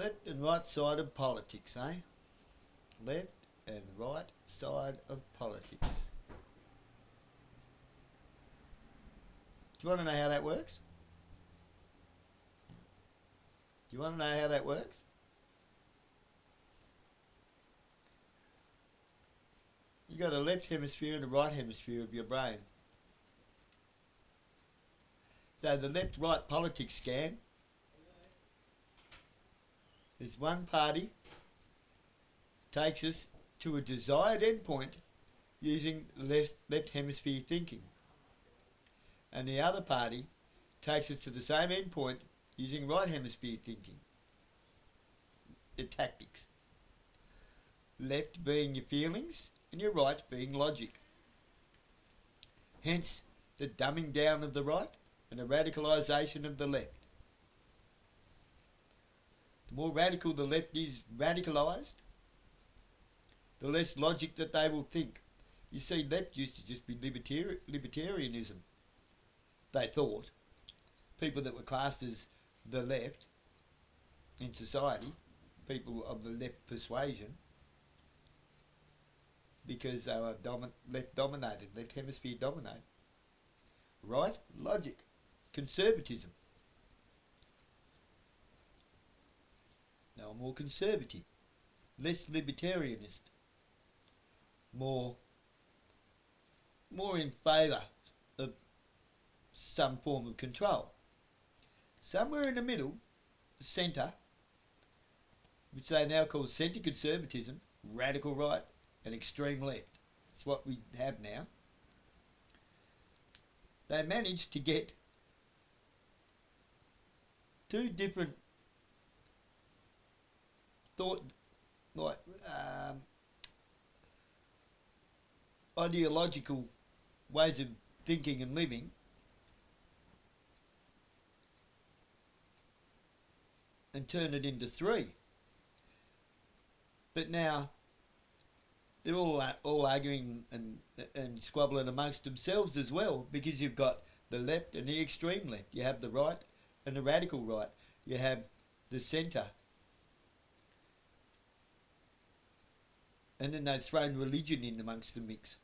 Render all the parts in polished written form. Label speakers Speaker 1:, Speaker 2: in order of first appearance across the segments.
Speaker 1: left and right side of politics, eh? Left and right side of politics. Do you want to know how that works? Do you want to know how that works? You got a left hemisphere and a right hemisphere of your brain. So the left-right politics scam is one party takes us to a desired endpoint using left hemisphere thinking, and the other party takes us to the same endpoint using right hemisphere thinking. The tactics. Left being your feelings and your right being logic. Hence the dumbing down of the right and the radicalisation of the left. The more radical the left is radicalised, the less logic that they will think. You see, left used to just be libertarianism, they thought. People that were classed as the left in society, people of the left persuasion, because they were left dominated, left hemisphere dominated. Right? Logic. Conservatism. Now more conservative, less libertarianist, more in favour of some form of control. Somewhere in the middle, centre, which they now call centre conservatism, radical right and extreme left. That's what we have now. They managed to get two different ideological ways of thinking and living, and turn it into three. But now they're all arguing and squabbling amongst themselves as well, because you've got the left and the extreme left. You have the right and the radical right. You have the centre. And then they've thrown religion in amongst the mix.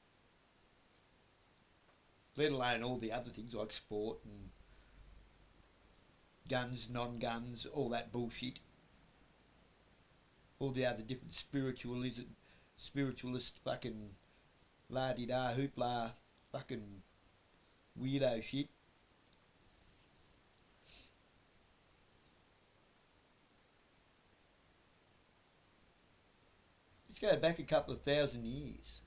Speaker 1: Let alone all the other things like sport and guns, non-guns, all that bullshit. All the other different spiritualist fucking la-di-da hoopla fucking weirdo shit. Let's go back a couple of thousand years.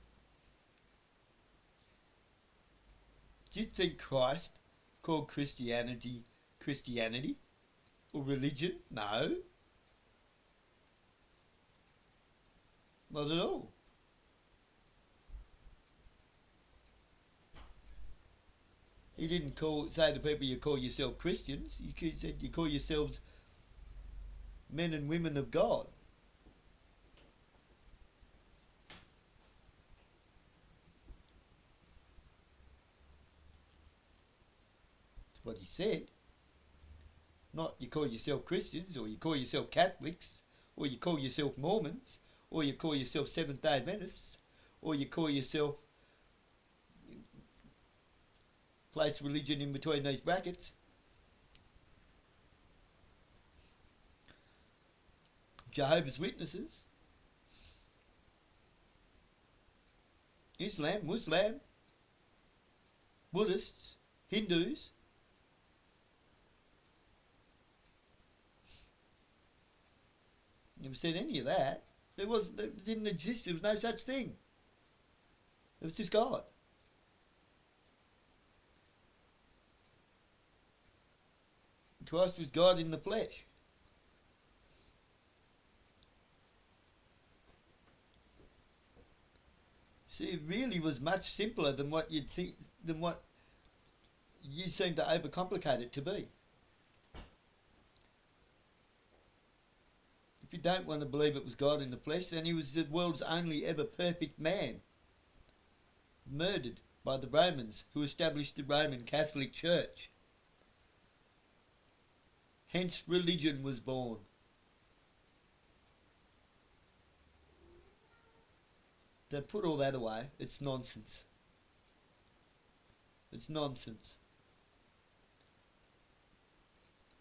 Speaker 1: Do you think Christ called Christianity or religion? No. Not at all. He didn't say to people, you call yourself Christians. He said you call yourselves men and women of God. That's what he said. Not you call yourself Christians, or you call yourself Catholics, or you call yourself Mormons, or you call yourself Seventh-day Adventists, or you call yourself, place religion in between these brackets, Jehovah's Witnesses, Islam, Muslim, Buddhists, Hindus. Never said any of that. There didn't exist. There was no such thing. It was just God. Christ was God in the flesh. See, it really was much simpler than what you'd think, than what you seem to overcomplicate it to be. If you don't want to believe it was God in the flesh, then he was the world's only ever perfect man, murdered by the Romans who established the Roman Catholic Church. Hence religion was born. To put all that away, it's nonsense. It's nonsense.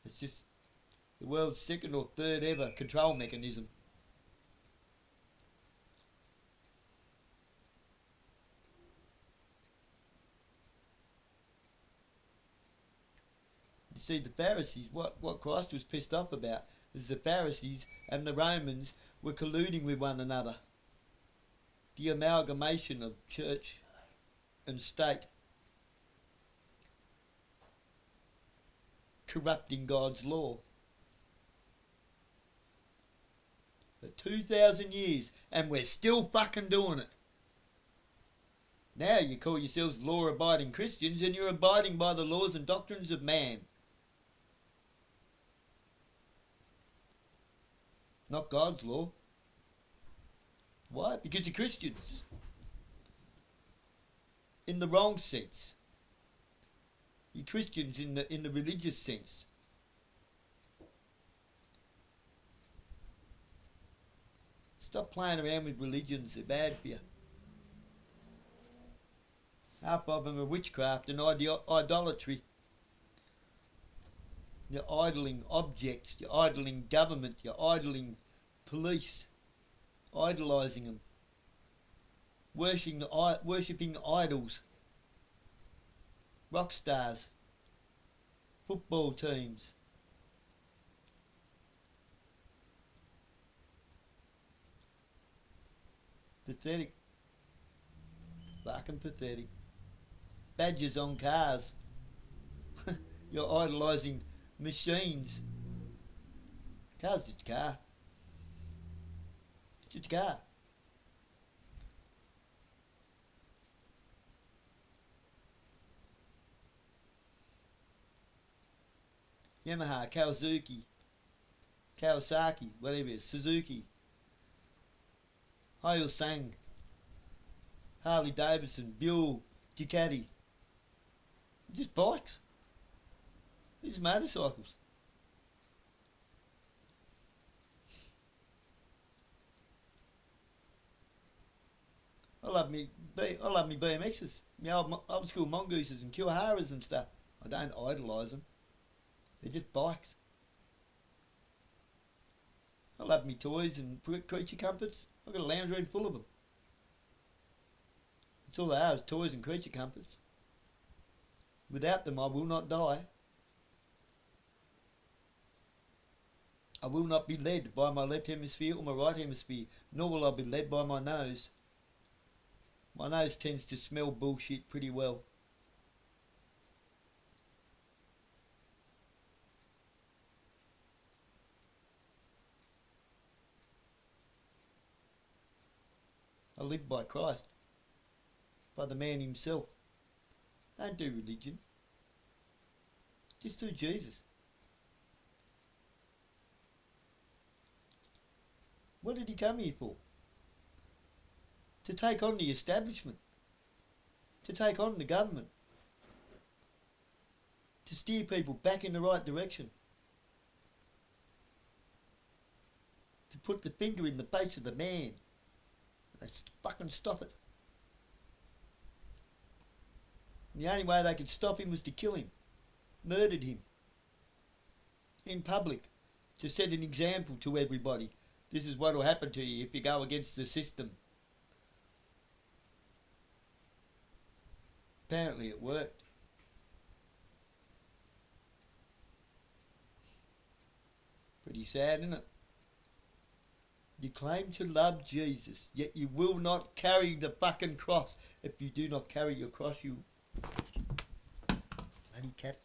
Speaker 1: It's just the world's second or third ever control mechanism. You see, the Pharisees, what Christ was pissed off about is the Pharisees and the Romans were colluding with one another. The amalgamation of church and state, corrupting God's law. For 2,000 years, and we're still fucking doing it. Now you call yourselves law-abiding Christians and you're abiding by the laws and doctrines of man. Not God's law. Why? Because you're Christians. In the wrong sense. You're Christians in the religious sense. Stop playing around with religions, they're bad for you. Half of them are witchcraft and idolatry. You're idling objects, you're idling government, you're idling police, idolising them, worshipping idols, rock stars, football teams. Pathetic. Fucking pathetic. Badges on cars. You're idolising machines. Car's just a car. It's just a car. Yamaha, Kawasaki, whatever it is, Suzuki, Hyosang, Harley Davidson, Buell, Ducati. Just bikes. These motorcycles. I love me BMXs, my old school mongooses and Kiwaharas and stuff. I don't idolise them. They're just bikes. I love me toys and creature comforts. I've got a lounge room full of them. That's all they are, is toys and creature comforts. Without them, I will not die. I will not be led by my left hemisphere or my right hemisphere, nor will I be led by my nose. My nose tends to smell bullshit pretty well. I live by Christ, by the man himself. Don't do religion. Just do Jesus. What did he come here for? To take on the establishment. To take on the government. To steer people back in the right direction. To put the finger in the face of the man. Let's fucking stop it. And the only way they could stop him was to kill him. Murdered him. In public. To set an example to everybody. This is what will happen to you if you go against the system. Apparently it worked. Pretty sad, isn't it? You claim to love Jesus, yet you will not carry the fucking cross. If you do not carry your cross, you... Bloody cat.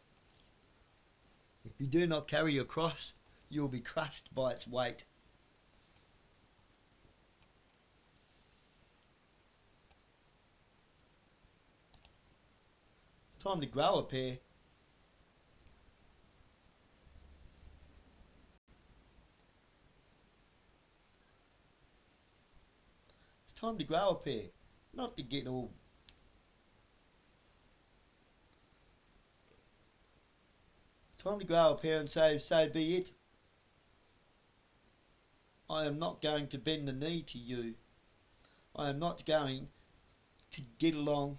Speaker 1: If you do not carry your cross, you will be crushed by its weight. It's time to grow a pair. Time to grow a pair, not to get all. Time to grow a pair and say, so be it. I am not going to bend the knee to you. I am not going to get along,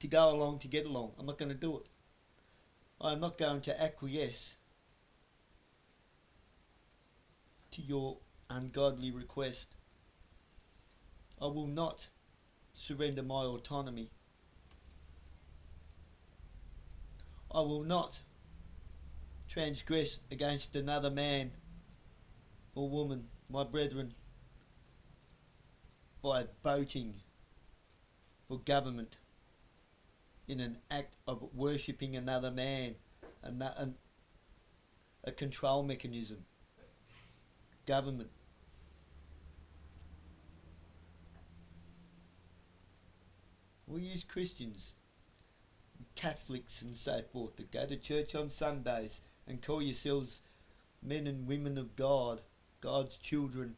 Speaker 1: to go along to get along. I'm not going to do it. I am not going to acquiesce to your ungodly request. I will not surrender my autonomy. I will not transgress against another man or woman, my brethren, by voting for government in an act of worshipping another man, a control mechanism, government. We as Christians, Catholics and so forth, that go to church on Sundays and call yourselves men and women of God, God's children,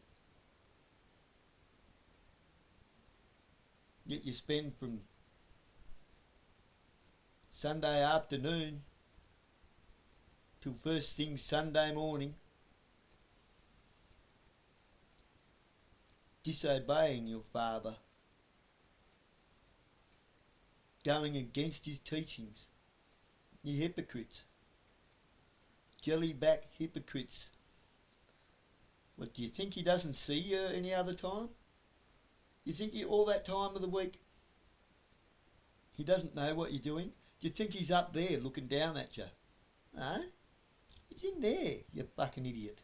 Speaker 1: yet you spend from Sunday afternoon till first thing Sunday morning disobeying your Father, going against his teachings. You hypocrites. Jelly-back hypocrites. What, do you think he doesn't see you any other time? You think all that time of the week he doesn't know what you're doing? Do you think he's up there looking down at you? No. He's in there, you fucking idiot.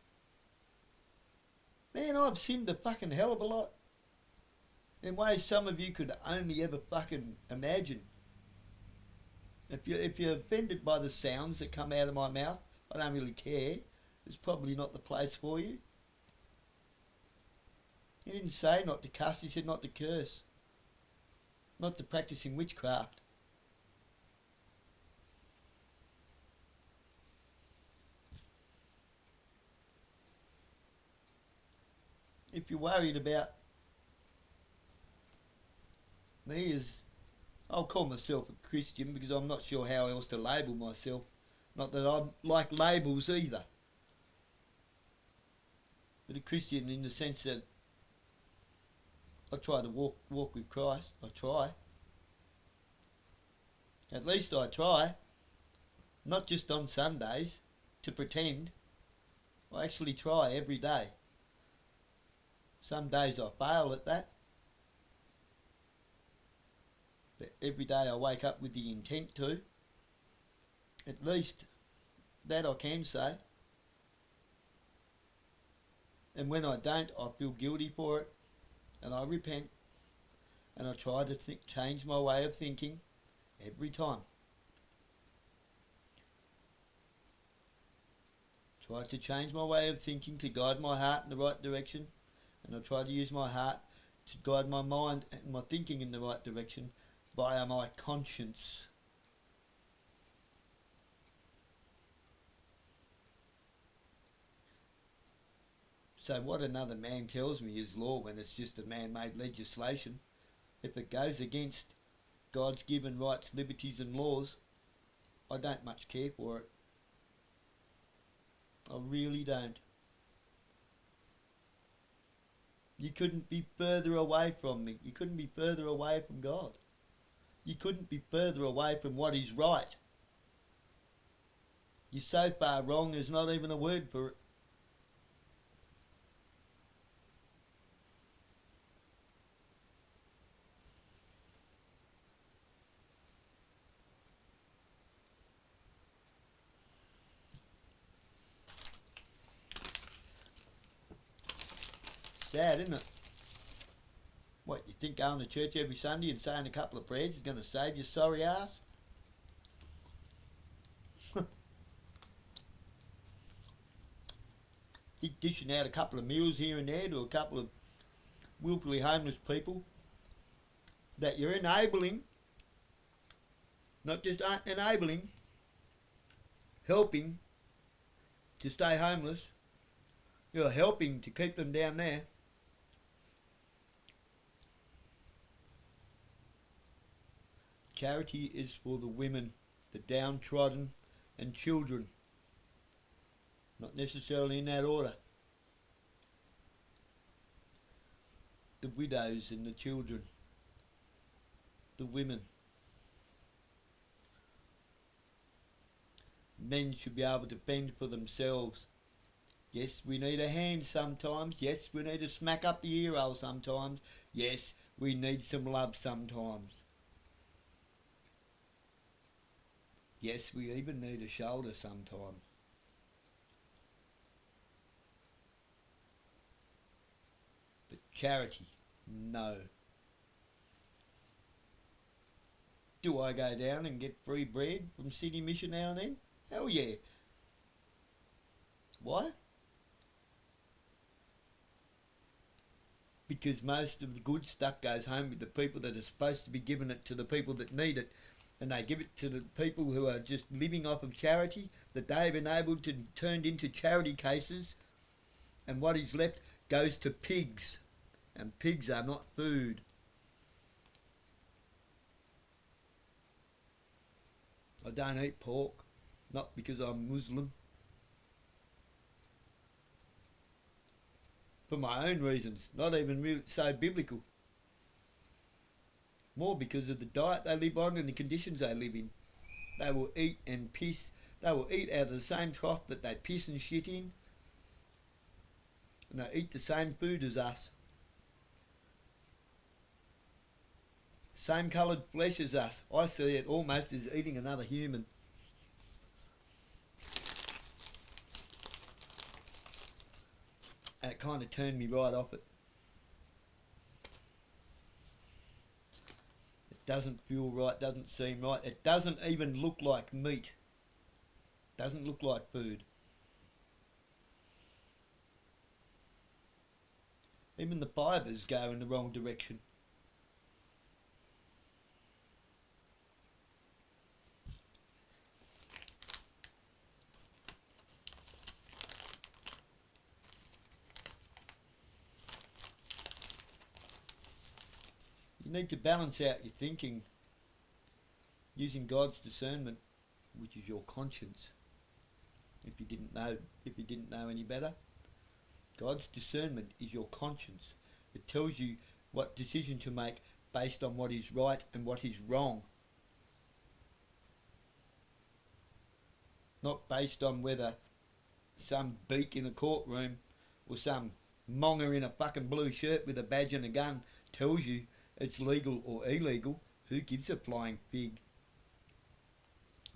Speaker 1: Man, I've sinned a fucking hell of a lot. In ways some of you could only ever fucking imagine. If you're offended by the sounds that come out of my mouth, I don't really care. It's probably not the place for you. He didn't say not to cuss, he said not to curse. Not to practice in witchcraft. If you're worried about me as, I'll call myself a Christian because I'm not sure how else to label myself. Not that I like labels either. But a Christian in the sense that I try to walk with Christ. I try. At least I try. Not just on Sundays to pretend. I actually try every day. Some days I fail at that. But every day I wake up with the intent to. At least that I can say. And when I don't, I feel guilty for it. And I repent. And I try to change my way of thinking every time. Try to change my way of thinking to guide my heart in the right direction. And I try to use my heart to guide my mind and my thinking in the right direction via my conscience. So what another man tells me is law when it's just a man-made legislation. If it goes against God's given rights, liberties and laws, I don't much care for it. I really don't. You couldn't be further away from me. You couldn't be further away from God. You couldn't be further away from what is right. You're so far wrong there's not even a word for it. Sad, isn't it? What, you think going to church every Sunday and saying a couple of prayers is going to save your sorry ass? Think dishing out a couple of meals here and there to a couple of willfully homeless people that you're enabling, not just enabling, helping to stay homeless, you're helping to keep them down there. Charity is for the women, the downtrodden and children. Not necessarily in that order. the widows and the children, the women. Men should be able to fend for themselves. Yes, we need a hand sometimes. Yes, we need to smack up the ear hole sometimes. Yes, we need some love sometimes. Yes, we even need a shoulder sometimes. But charity, no. Do I go down and get free bread from City Mission now and then? Hell yeah. Why? Because most of the good stuff goes home with the people that are supposed to be giving it to the people that need it. And they give it to the people who are just living off of charity that they've been able to turn into charity cases. And what is left goes to pigs. And pigs are not food. I don't eat pork. Not because I'm Muslim. For my own reasons. Not even really so biblical. More because of the diet they live on and the conditions they live in. They will eat and piss. They will eat out of the same trough that they piss and shit in. And they eat the same food as us. Same coloured flesh as us. I see it almost as eating another human. And it kind of turned me right off it. It doesn't feel right, doesn't seem right. It doesn't even look like meat. Doesn't look like food. Even the fibres go in the wrong direction. You need to balance out your thinking using God's discernment, which is your conscience. If you didn't know any better, God's discernment is your conscience. It tells you what decision to make based on what is right and what is wrong. Not based on whether some beak in a courtroom or some monger in a fucking blue shirt with a badge and a gun tells you it's legal or illegal. Who gives a flying fig?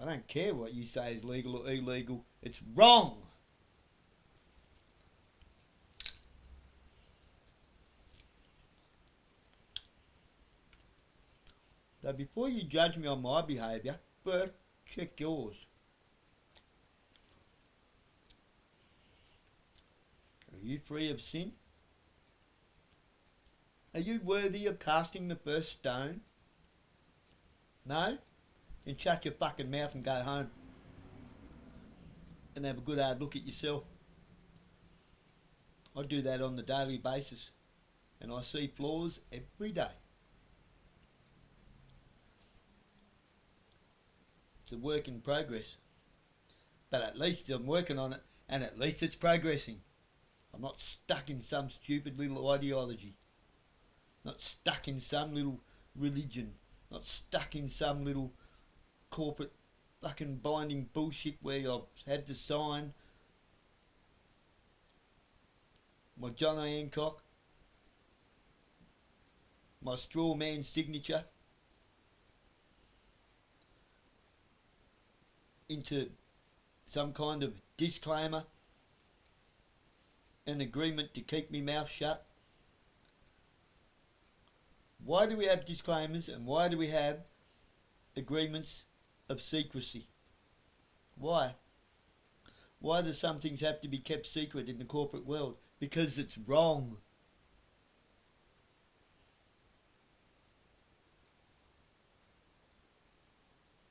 Speaker 1: I don't care what you say is legal or illegal. It's wrong. So before you judge me on my behaviour, first check yours. Are you free of sin? Are you worthy of casting the first stone? No? Then shut your fucking mouth and go home. And have a good hard look at yourself. I do that on a daily basis. And I see flaws every day. It's a work in progress. But at least I'm working on it, and at least it's progressing. I'm not stuck in some stupid little ideology. Not stuck in some little religion. Not stuck in some little corporate fucking binding bullshit where I've had to sign my John A. Hancock, my straw man signature into some kind of disclaimer, an agreement to keep me mouth shut. Why do we have disclaimers and why do we have agreements of secrecy? Why? Why do some things have to be kept secret in the corporate world? Because it's wrong.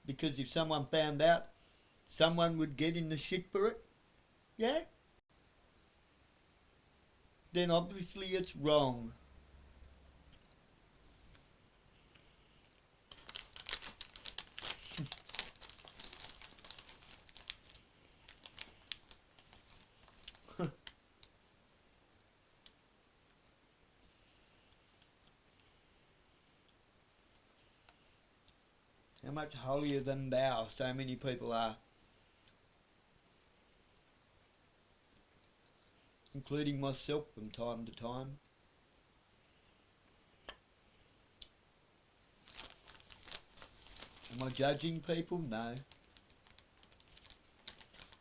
Speaker 1: Because if someone found out, someone would get in the shit for it? Yeah? Then obviously it's wrong. How much holier than thou so many people are. Including myself from time to time. Am I judging people? No.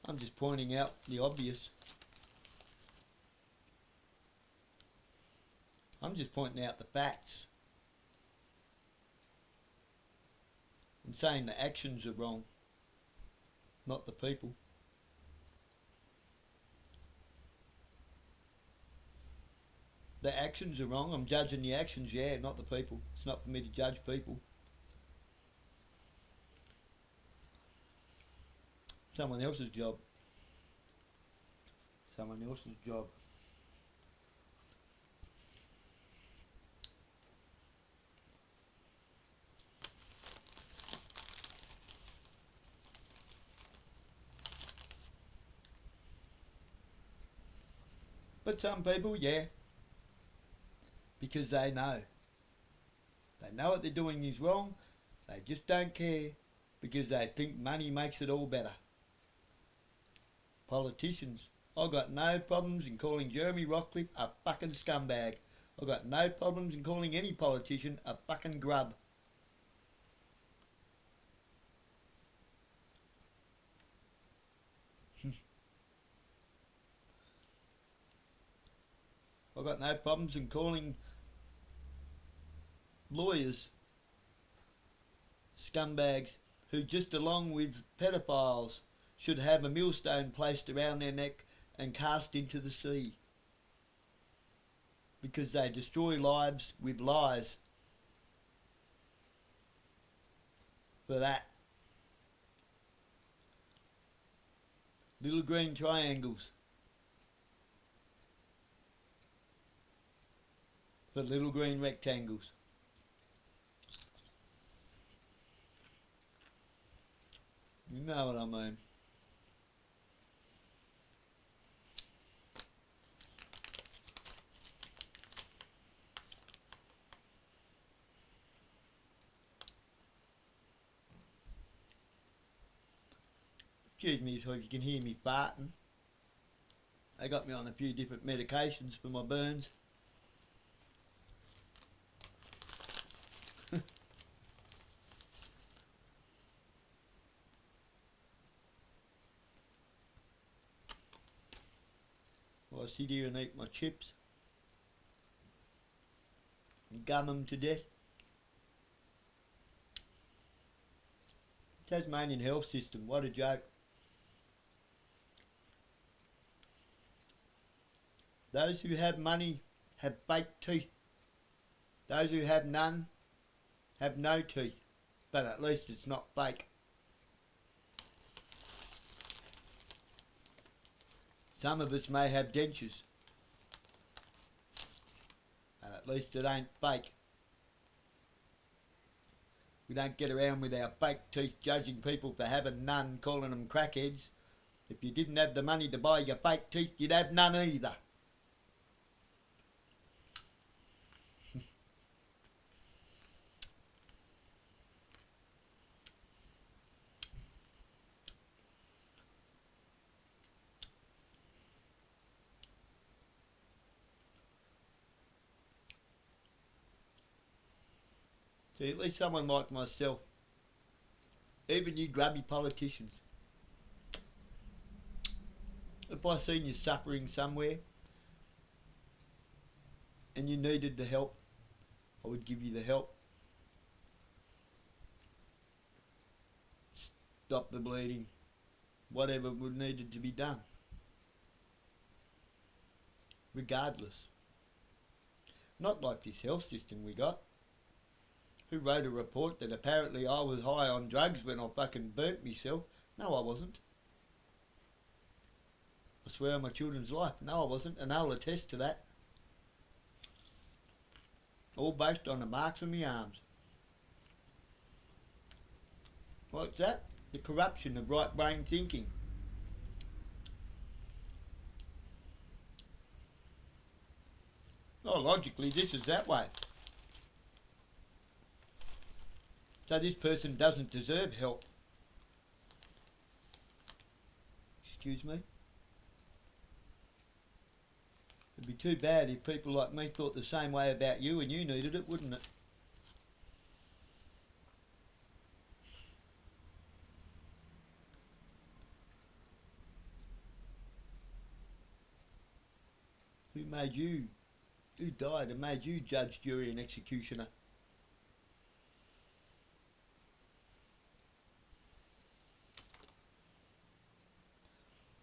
Speaker 1: I'm just pointing out the obvious. I'm just pointing out the facts. I'm saying the actions are wrong, not the people. The actions are wrong. I'm judging the actions, yeah, not the people. It's not for me to judge people. Someone else's job. Someone else's job. But some people, yeah, because they know. They know what they're doing is wrong. They just don't care because they think money makes it all better. Politicians. I've got no problems in calling Jeremy Rockcliffe a fucking scumbag. I've got no problems in calling any politician a fucking grub. I've got no problems in calling lawyers scumbags who, just along with pedophiles, should have a millstone placed around their neck and cast into the sea because they destroy lives with lies. For that. Little green triangles. For little green rectangles. You know what I mean. Excuse me so you can hear me farting. They got me on a few different medications for my burns. I sit here and eat my chips and gum them to death. Tasmanian health system, what a joke. Those who have money have fake teeth. Those who have none have no teeth, but at least it's not fake. Some of us may have dentures, and at least it ain't fake. We don't get around with our fake teeth judging people for having none, calling them crackheads. If you didn't have the money to buy your fake teeth, you'd have none either. See, at least someone like myself, even you grubby politicians, if I seen you suffering somewhere and you needed the help, I would give you the help. Stop the bleeding, whatever would needed to be done. Regardless. Not like this health system we got. Who wrote a report that apparently I was high on drugs when I fucking burnt myself? No, I wasn't. I swear on my children's life, no, I wasn't, and they'll attest to that. All based on the marks on my arms. What's that? The corruption of right brain thinking. Oh, logically, this is that way. So this person doesn't deserve help. Excuse me? It'd be too bad if people like me thought the same way about you and you needed it, wouldn't it? Who made you? Who died and made you judge, jury and executioner?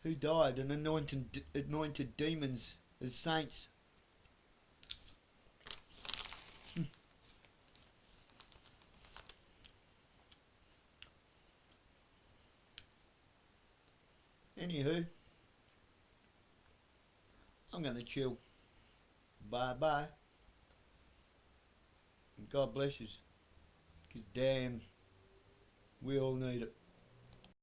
Speaker 1: Who died and anointed demons as saints? Anywho, I'm going to chill. Bye-bye. And God bless us. Because damn, we all need it.